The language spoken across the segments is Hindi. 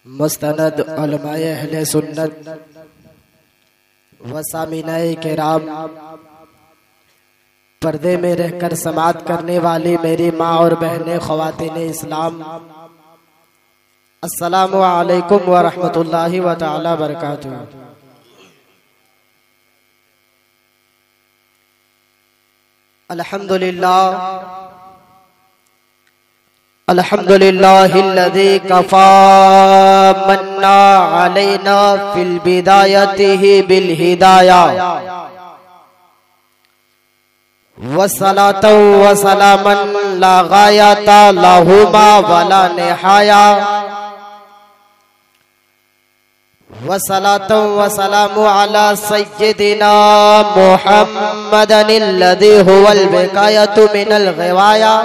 मुस्तनद उलमाए अहले सुन्नत व सामीनाए किराम, पर्दे में रहकर समाअत करने वाली मेरी माँ और बहनें ख़वातीने इस्लाम, अस्सलामु अलैकुम व रहमतुल्लाहि व तआला बरकातुहू। अल्हम्दुलिल्लाह अल्हम्दुलिल्लाहिल्लज़ी कफ़ा मन्ना अलैना फिल बिदायतिही बिल हिदाया वस्सलातु वस्सलामन ला गायता लहुमा वला निहाया वस्सलातु वस्सलामु अला सय्यिदिना मुहम्मदिल्लज़ी हुवल बिकायतु मिनल ग़िवाया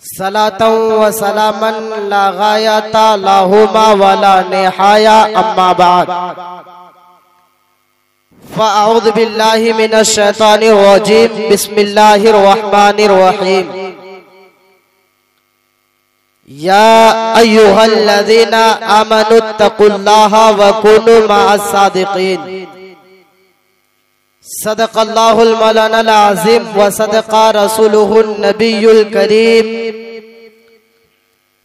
सलातु व सलामन ला गायता लहुमा वला निहाया अम्मा बाद फ़अऊज़ु बिल्लाहि मिनश शैतानिर रजीम बिस्मिल्लाहिर रहमानिर रहीम। या अय्युहल्लज़ीना आमनुत्तक़ुल्लाहा व कुनू मअस सादिक़ीन। सदक़ल्लाहुल मौलानाल अज़ीम व सदक़ा रसूलुहुन नबियुल करीम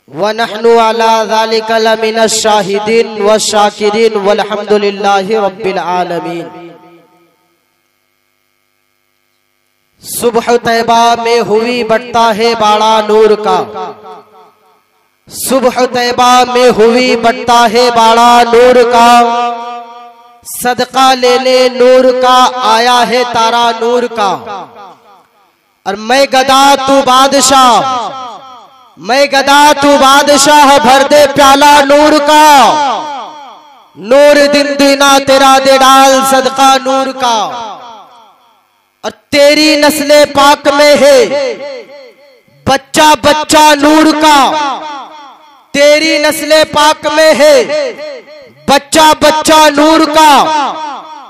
व नहनु अला ज़ालिका लमिनश शाहिदीन व शाकिरीन वल्हम्दुलिल्लाहि रब्बिल आलमीन। सुबह तैबा में हुई बढ़ता है बाड़ा नूर का, सुबह तैबा में हुई बढ़ता है बाड़ा नूर का, सदका लेने नूर का आया है तारा नूर का। और मैं गदा तू बादशाह, मैं गदा तू बादशाह, भर दे प्याला नूर का, नूर दिन दीना तेरा दे डाल सदका नूर का। और तेरी नस्ले पाक में है बच्चा बच्चा नूर का, तेरी नस्ले पाक में है बच्चा बच्चा नूर का।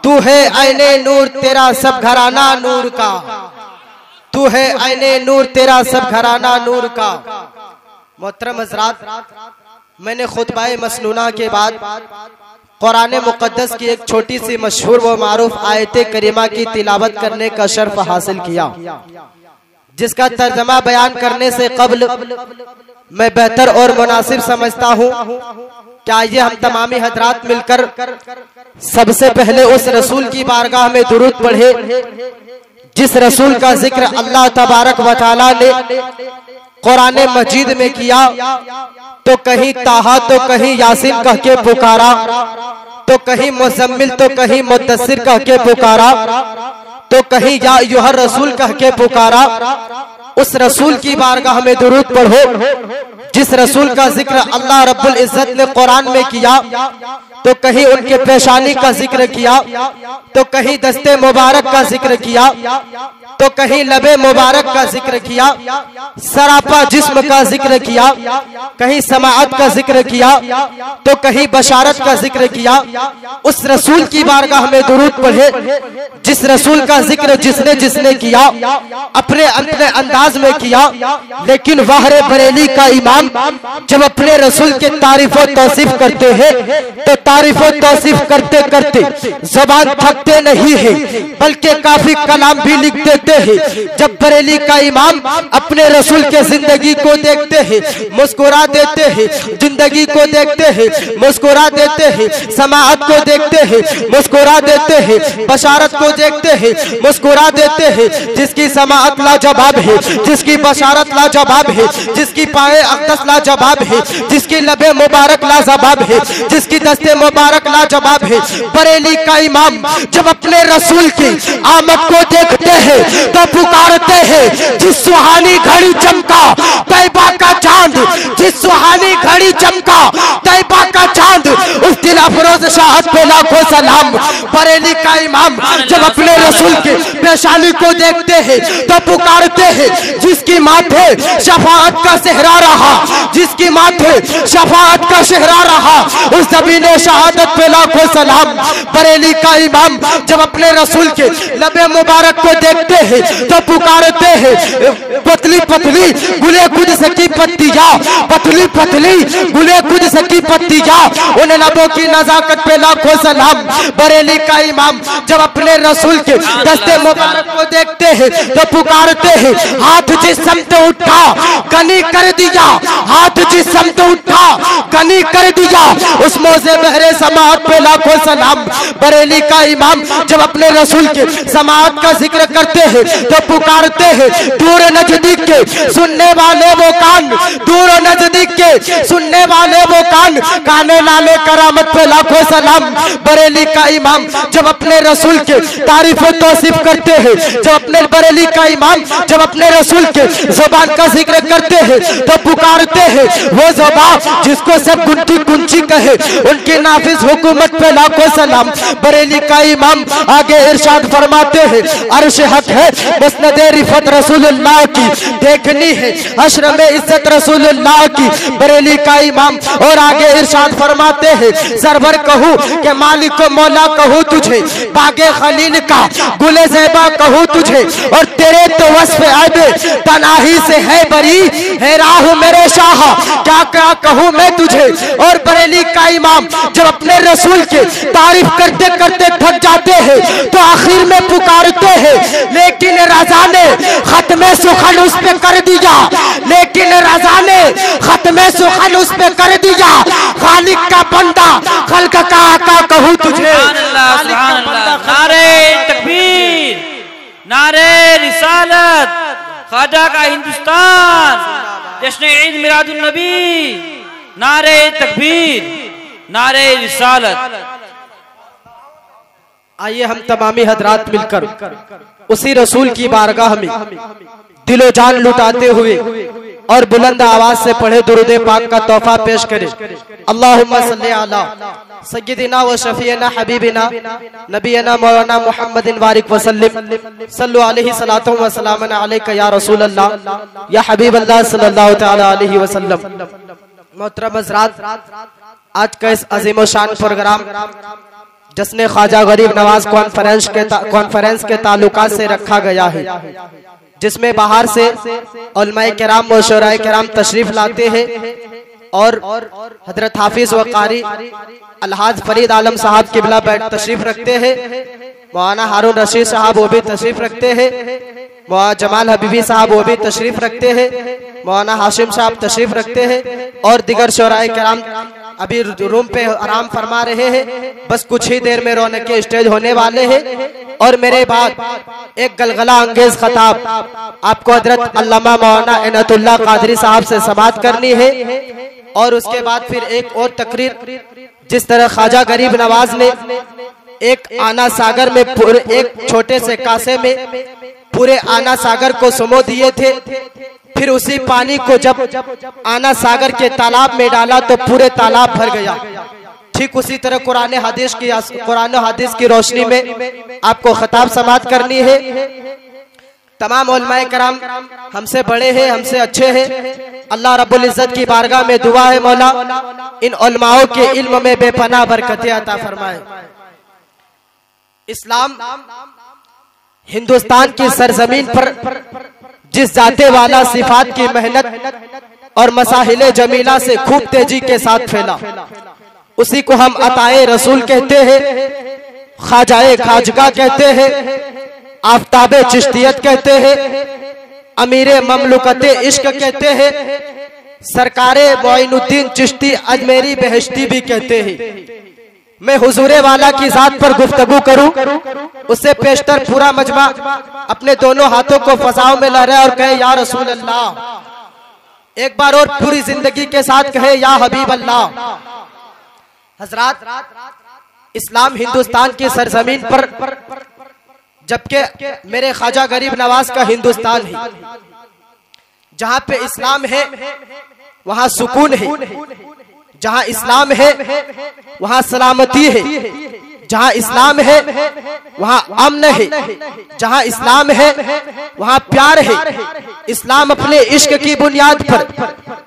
तू है ऐने नूर तेरा सब घराना नूर का, तू है ऐने नूर तेरा सब घराना नूर का। मोहतरम हज़रात, मैंने खुतबाए मसनूना के बाद कुरान मुक़द्दस की एक छोटी सी मशहूर व मारूफ आयत करीमा की तिलावत करने का शर्फ हासिल किया, जिसका तर्जमा बयान करने से कब्ल मैं बेहतर और मुनासिब समझता हूँ कि आइए हम तमामी हजरात मिलकर सबसे पहले उस रसूल की बारगाह में दुरूद पढ़े जिस रसूल का जिक्र अल्लाह तबारक व तआला ने कुरान मजीद में किया। तो कहीं ताहा तो कहीं यासीन कह के पुकारा, तो कहीं मुज़म्मिल तो कहीं मुद्दस्सिर कह के पुकारा, तो कहीं या अय्युहर रसूल कह के पुकारा। उस रसूल की बारगाह में दुरूद पढ़ो जिस रसूल का जिक्र अल्लाह रब्बुल इज्जत ने कुरान में किया। तो कहीं उनके पेशानी का जिक्र किया, तो कहीं दस्ते मुबारक का जिक्र किया, तो कहीं लबे मुबारक का जिक्र किया, सरापा जिस्म का जिक्र किया, कहीं समाअत का जिक्र किया, तो कहीं बशारत का जिक्र किया। उस रसूल की बारगाह में दुरूद पढ़े जिस रसूल का जिक्र जिसने जिसने किया अपने अपने अंदाज में किया। लेकिन वाहरे बरेली का इमाम जब अपने रसूल के तारीफ और तौसीफ करते हैं तो तारीफ और तौसीफ करते करते ज़बान थकते नहीं है, बल्कि काफी कलाम भी लिख देते हैं। जब बरेली का इमाम अपने रसूल के जिंदगी को देखते हैं मुस्कुरा देते हैं, जिंदगी को देखते हैं मुस्कुरा देते हैं, समाअत को देखते हैं मुस्कुरा देते हैं, बशारत को देखते हैं मुस्कुरा देते हैं। जिसकी समाअत लाजवाब है, जिसकी बशारत लाजवाब है, जिसकी पाए अक़दस लाजवाब है, जिसकी लबे मुबारक लाजवाब है, जिसकी दस्ते मुबारक लाजवाब है। बरेली का इमाम जब अपने रसूल की आमद को देखते हैं तो पुकारते हैं जिस सुहानी घड़ी चमका तैबा का चांद, जिस सुहानी घड़ी चमका तैबा का चांद, उस दिन अफरोज शाहद पे लाखों सलाम। बरेली का इमाम जब अपने रसूल की पेशानी को देखते हैं तो पुकारते हैं, जिसकी माथे शफाअत का सेहरा रहा, जिसकी माथे शफाअत का सेहरा रहा, उस ज़मीने शहादत पे लाखों सलाम। बरेली का इमाम जब अपने रसूल के लबे मुबारक को देखते हैं तो पुकारते हैं, पतली पतली गुले खुद सकी पत्तियां, पतली पतली गुले खुद सकी पत्तियां, उन लबों की नजाकत पे लाखों सलाम। बरेली का इमाम जब अपने रसूल के दस्ते मुबारक को देखते हैं तो पुकारते हैं, हाथ जिस समत उठा गनी कर दिया, हाथ जिस समत उठा गनी कर दिया, उस मौजे बहरे समाअत पे लाखों सलाम। बरेली का इमाम जब अपने रसूल के समाअत का जिक्र करते हैं तो पुकारते हैं, दूर नजदीक के सुनने वाले वो कान, दूर नजदीक के सुनने वाले वो कान, काने लाले करामत पे लाखों सलाम। बरेली का इमाम जब अपने रसूल के तारीफ और तौसीफ करते हैं, जब अपने बरेली का इमाम जब अपने रसूल के जुबान का जिक्र करते हैं तो पुकारते हैं, वो जुबान जिसको सब गुंटी कुंची कहे, उनकी नाफिज हुकूमत पे लाखों सलाम। बरेली का इमाम आगे इरशाद फरमाते हैं, अर्श हक है मुस्नद रिफत रसूलुल्लाह की, देखनी है हश्र में इज्जत रसूलुल्लाह की। बरेली का इमाम और आगे इरशाद फरमाते हैं, सरवर कहूँ के मालिक को मौला कहूँ तुझे, बागे खलील का गुले ज़ेबा कहूँ तुझे, और तेरे तो वस्फ़ ऐबे तनाही से है बरी, है राह मेरे शाह क्या क्या कहूँ मैं तुझे। और बरेली का इमाम जब अपने रसूल के तारीफ करते करते थक जाते हैं तो आखिर में पुकारते हैं, लेकिन रज़ा ने खत्मे सुखन उस पे कर दिया, लेकिन रज़ा ने खत्मे सुखन उस पे कर दिया, खालिक का बंदा खल्क का आका कहूँ तुझे। नारे तकबीर, नारे रिसालत, ख्वाजा का हिंदुस्तान, जश्न ईद मिलादुन नबी, नारे तकबीर, नारे रिसालत। आइए हम तमामी हजरात मिलकर उसी रसूल की बारगाह में दिलो जान लुटाते हुए और बुलंद आवाज से पढ़े दुरूद पाक का तोहफा पेश करें। अल्लाहुम्मा सल्ली अला सय्यिदिना व शफीना हबीबिना नबीना मौलाना मुहम्मदिन वारिक वसल्लम, सल्लु अलैहि सलातो व सलामन अलैका या रसूल अल्लाह या हबीब अल्लाह सल्लल्लाहु तआला अलैहि वसल्लम। मोहतरम हज़रात, आज का इस अजीम शान प्रोग्राम जश्न ख्वाजा गरीब नवाज कॉन्फ्रेंस के ताल्लुकात से रखा गया है, जिसमें बाहर से उलमाए किराम व शुराए किराम तशरीफ लाते हैं और हजरत हाफिज व कारी अलहाज फरीद आलम साहब किबला बैठ तशरीफ रखते हैं, मौलाना हारून रशीद साहब वो भी तशरीफ रखते हैं, मौलाना जमाल हबीबी साहब वो भी तशरीफ रखते हैं, मौलाना हाशिम साहब तशरीफ रखते हैं और दिगर शुराए किराम अभी रूम पे आराम फरमा रहे हैं। बस कुछ ही देर में रौनक के स्टेज होने वाले हैं और मेरे बाद एक गलगला अंगेज खताब आपको हजरत अल्लामा मौलाना इनायतुल्लाह कादरी साहब से समाअत करनी है और उसके बाद फिर एक और तकरीर, जिस तरह ख्वाजा गरीब नवाज ने एक आना सागर में पूरे एक छोटे से कासे में पूरे आना सागर को समो दिए थे, फिर उसी पानी को जब आना सागर के तालाब में डाला तो पूरे तालाब भर गया। ठीक उसी तरह कुरान हदीस की रोशनी में आपको खिताब समाअत करनी है। तमाम उलमाए कराम हमसे बड़े हैं, हमसे अच्छे हैं। अल्लाह रब्बुल इज्जत की बारगाह में दुआ है, मौला इन उलमाओं के इल्म में बेपनाह बरकतें अता फरमाए। इस्लाम हिंदुस्तान की सरजमीन पर जिस जाते वाला सिफात की मेहनत और मसाहिले जमीला से खूब तेजी के साथ फैला, उसी को हम अताए रसूल कहते हैं, ख्वाजाए खाजगा कहते हैं, आफ्ताबे चिश्तियत कहते हैं, अमीरे ममलुकते इश्क कहते हैं, सरकारे मोइनुद्दीन चिश्ती अजमेरी बेहश्ती भी कहते हैं। मैं हुजूरे वाला की जात पर गुफ्तगू करूं, उससे पेशतर पूरा मजमा अपने दोनों हाथों को फसाओं में लहराए और कहे या रसूल अल्लाह। एक बार और पूरी जिंदगी के साथ कहे या हबीब अल्लाह। हजरात, इस्लाम हिंदुस्तान की सरजमीन पर, जबकि मेरे ख्वाजा गरीब नवाज का हिंदुस्तान है, जहां पे इस्लाम है वहां सुकून है, जहाँ इस्लाम है वहाँ सलामती है, जहाँ इस्लाम है वहाँ अमन है, जहाँ इस्लाम है वहाँ प्यार है। इस्लाम अपने इश्क की बुनियाद पर,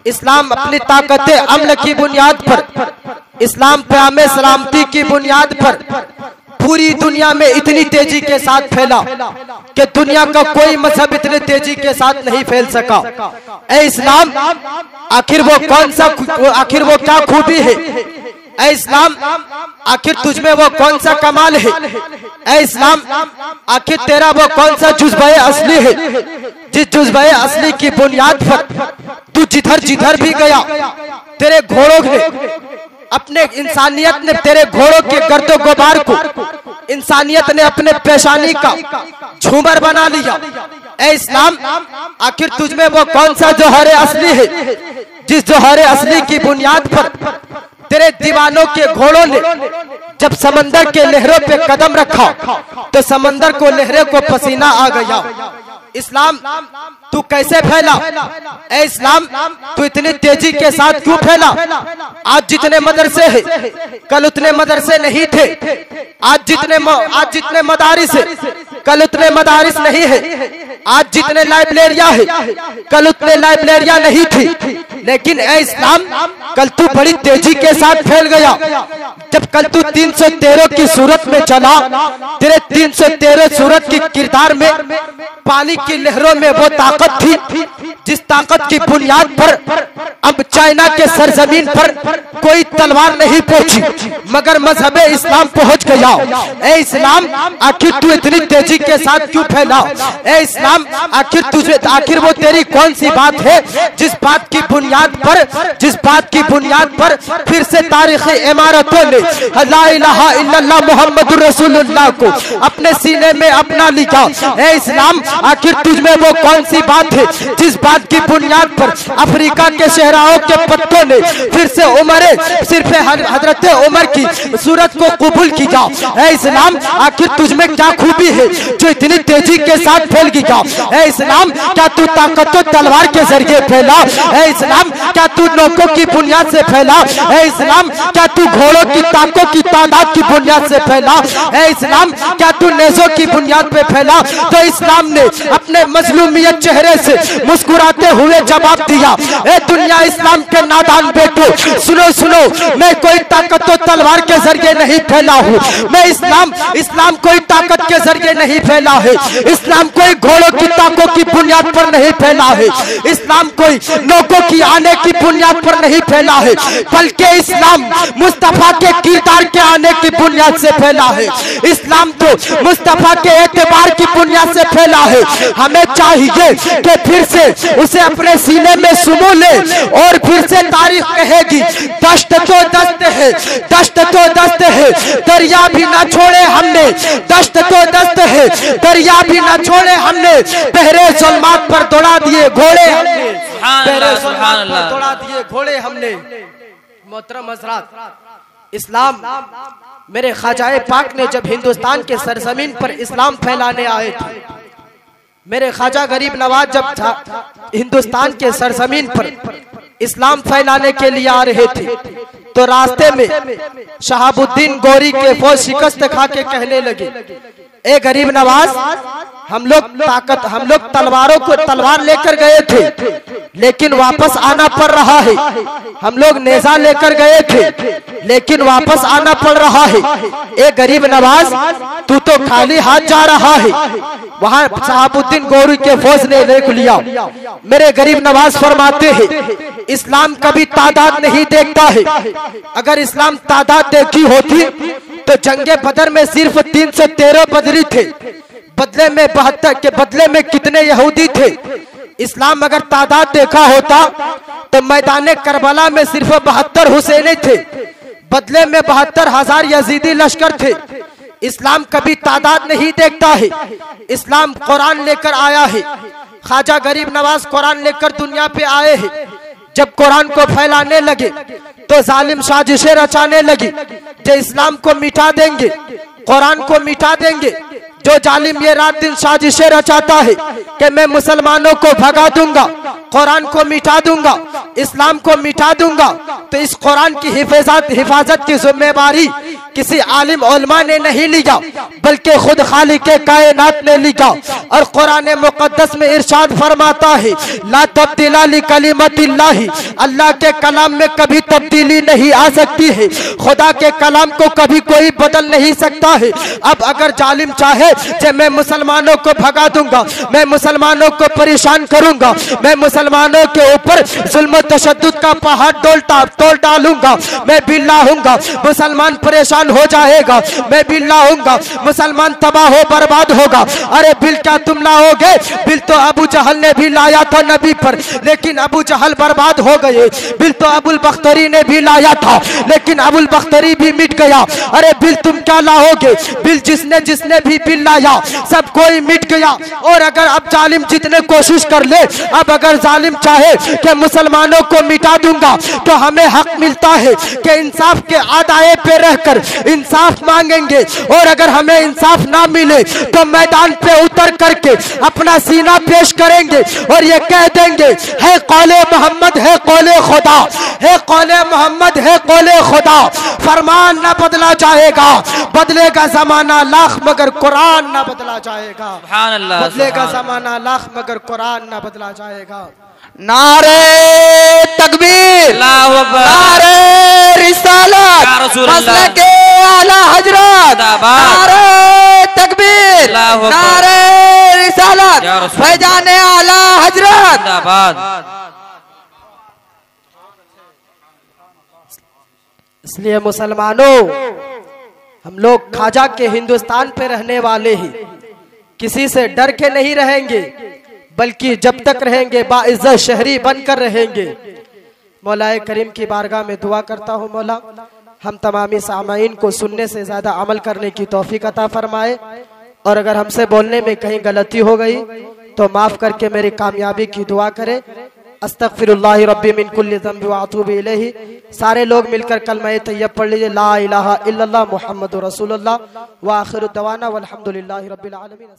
इस्लाम अपनी ताकत अमन की बुनियाद पर, इस्लाम प्यामे सलामती की बुनियाद पर पूरी दुनिया में इतनी तेजी के साथ फैला कि दुनिया का कोई मजहब इतने तेजी के साथ नहीं फैल सका। ए इस्लाम, आखिर वो कौन सा, आखिर वो क्या खूबी है? ए इस्लाम, आखिर तुझमें वो कौन सा कमाल है? ए इस्लाम, आखिर तेरा वो कौन सा जुज़्बे असली है जिस जुज़्बे असली की बुनियाद पर तू जिधर जिधर भी गया तेरे घोड़ों ने अपने, इंसानियत ने तेरे घोड़ों के गर्दो गुबार को इंसानियत ने अपने पेशानी का झूमर बना लिया। ए इस्लाम, आखिर तुझमें वो कौन सा जौहर असली है जिस जौहर असली की बुनियाद पर तेरे दीवानों के घोड़ों ने जब समंदर के लहरों पे कदम रखा तो समंदर को, लहरों को पसीना आ गया। इस्लाम, तू कैसे फैला? ए इस्लाम, तू इतनी तेजी के साथ क्यों फैला? आज जितने मदरसे हैं कल उतने मदरसे नहीं थे, आज जितने मदारिस है कल उतने मदारिस नहीं है, आज जितने लाइब्रेरियां है कल उतने लाइब्रेरियां नहीं थी। लेकिन ए इस्लाम, कल तू बड़ी तेजी के साथ फैल गया। जब कल तू 313 की सूरत में चला, तेरे 313 सूरत की किरदार में पानी की लहरों में वो ताकत थी जिस ताकत की बुनियाद पर अब चाइना के सरजमीन पर कोई तलवार नहीं पहुंची मगर मजहबे इस्लाम पहुंच गया। ए इस्लाम, आखिर तू इतनी तेजी के साथ क्यों फैला? ए इस्लाम, आखिर वो तेरी कौन सी बात है जिस बात की बुनियाद पर फिर से तारीखी इमारतों ने ला इलाहा इल्लल्लाह मुहम्मदुर रसूलुल्लाह को अपने सीने में अपना लिया। ए इस्लाम, आखिर तुझमें वो कौन सी बात है जिस बात की बुनियाद पर अफ्रीका के शहराओं के पत्तों ने फिर से सिर्फ हजरत उमर की सूरत को कबूल किया। ए इस्लाम, आखिर तुझमें क्या खूबी है जो इतनी तेजी के साथ फैल गया? ए इस्लाम, क्या तू ताकत तलवार के जरिए फैला? ए इस्लाम, क्या तू नौकों की बुनियाद से फैला? ए इस्लाम, क्या तू घोड़ों की ताकों की तादाद की बुनियाद से फैला? ए इस्लाम, क्या तू नेज़ों की बुनियाद पे फैला? तो इस्लाम ने अपने मजलूमियत चेहरे से मुस्कुराते हुए जवाब दिया, ए दुनिया इस्लाम के नादान बेटो, सुनो सुनो, मैं कोई ताकत तो तलवार के जरिए नहीं फैला हूँ। मैं इस्लाम कोई ताकत के जरिए नहीं फैला है, इस्लाम कोई घोड़ों की ताकों की बुनियाद पर नहीं फैला है, इस्लाम कोई नौकों की आने की बुनियाद पर नहीं फैला है, बल्कि इस्लाम मुस्तफा के किरदार के आने की बुनियाद से फैला है। इस्लाम तो मुस्तफा के एतबार की बुनियाद से फैला है। हमें चाहिए कि फिर से उसे अपने सीने में सुमो ले और फिर से तारीख कहेगी, दश्त तो दस्त है, दश्त तो दस्त है, दरिया भी ना छोड़े हमने, दश्त तो दस्त है, दरिया भी ना छोड़े हमने, पहरे जुल्मात पर दौड़ा दिए घोड़े हमने, पहरे जुल्मात पर दौड़ा दिए घोड़े हमने। मोहतरम हज़रात, इस्लाम, मेरे ख्वाजाए पाक ने जब हिंदुस्तान के सरजमीन पर इस्लाम फैलाने आए थे, मेरे ख्वाजा गरीब नवाज जब हिंदुस्तान के सरजमीन पर इस्लाम फैलाने के लिए आ रहे थे तो रास्ते में शहाबुद्दीन गोरी के फौज शिकस्त खा के कहने लगे, ए गरीब नवाज, हम लोग तलवार लेकर गए थे लेकिन वापस आना पड़ रहा है, हम लोग नेजा लेकर गए थे लेकिन वापस आना पड़ रहा है। ए गरीब नवाज, तू तो खाली हाथ जा रहा है। वहां शहाबुद्दीन गोरी के फौज ने देख लिया। मेरे गरीब नवाज फरमाते हैं, इस्लाम कभी तादाद नहीं देखता है। अगर इस्लाम तादाद देखी होती तो जंगे बदर में सिर्फ 313 बदरी थे, बदले में 72 के बदले में कितने यहूदी थे। इस्लाम अगर तादाद देखा होता तो मैदान करबला में सिर्फ 72 हुसैनी थे, बदले में 72,000 यजीदी लश्कर थे। इस्लाम कभी तादाद नहीं देखता है। इस्लाम कुरान लेकर आया है। ख्वाजा गरीब नवाज कुरान लेकर दुनिया पे आए हैं। जब कुरान को फैलाने लगे तो जालिम साजिशें रचाने लगी जो इस्लाम को मिटा देंगे, कुरान को मिटा देंगे, जो जालिम ये रात दिन साजिशें रचाता है कि मैं मुसलमानों को भगा दूंगा, कुरान को मिटा दूंगा, इस्लाम को मिटा दूंगा, तो इस कुरान की हिफाजत की जिम्मेवारी किसी आलिम उलमा ने नहीं लिया, बल्कि खुद खालिके कायनात ने लिया। और कुरान मुकद्दस में इरशाद फरमाता है, ला तब्दीला लिकलिमतिल्लाहि, अल्लाह के कलाम में कभी तब्दीली नहीं आ सकती है, खुदा के कलाम को कभी कोई बदल नहीं सकता है। अब अगर जालिम चाहे कि मैं मुसलमानों को भगा दूंगा, मैं मुसलमानों को परेशान करूंगा, मैं मुसलमानों के ऊपर जुल्म तशद्दुद का पहाड़ तोड़ डालूंगा, मैं भी लाऊंगा, मुसलमान परेशान हो जाएगा, मैं भी लाऊंगा, मुसलमान तबाह हो बर्बाद होगा। अरे बिल क्या तुम लाओगे? बिल तो अबू जहल ने भी लाया था नबी पर, लेकिन अबू जहल बर्बाद हो गए। बिल तो अबुल बख्तरी ने भी लाया था, लेकिन अबुल बख्तरी भी मिट गया। अरे बिल तुम क्या लाओगे? बिल जिसने भी बिल लाया सब कोई मिट गया। और अगर अब जालिम जितने कोशिश कर ले, अब अगर जालिम चाहे कि मुसलमानों को मिटा दूंगा, तो हमें हक मिलता है कि इंसाफ के आदाए पे रहकर इंसाफ मांगेंगे। और अगर हमें इंसाफ ना मिले तो मैदान पे उतर करके अपना सीना पेश करेंगे और ये कह देंगे, है कौले मोहम्मद है कौले खुदा, है कौले मोहम्मद है कौले खुदा। फरमान न बदला जाएगा, बदलेगा जमाना लाख मगर कुरान न बदला जाएगा। सुभान अल्लाह, बदलेगा जमाना लाख मगर कुरान न बदला जाएगा। नारे तकबीर, नारे रिसालत, मसलके आला हजरत, नारे तकबीर, नारे रिसालत, फैजाने आला हजरत। इसलिए मुसलमानों, हम लोग ख्वाजा के हिंदुस्तान पे रहने वाले हैं, किसी से डर के नहीं रहेंगे, बल्कि जब तक रहेंगे बाइज्जत शहरी बनकर रहेंगे। मौलाए करीम की बारगाह में दुआ करता हूँ, मौला हम तमामी सामाईन को सुनने से ज्यादा अमल करने की तौफीक अता फरमाए। और अगर हमसे बोलने में कहीं गलती हो गई तो माफ करके मेरी कामयाबी की दुआ करे। अस्तगफिरुल्लाह रब्बी मिन कुल्ली ज़ंबि व अतूबु इलैहि। सारे लोग मिलकर कलमा तैयब पढ़ लीजिए, ला इलाहा इल्लल्लाह मुहम्मदुर रसूलुल्लाह व आखिरु दवाना वल्हम्दुलिल्लाहि रब्बिल आलमीन।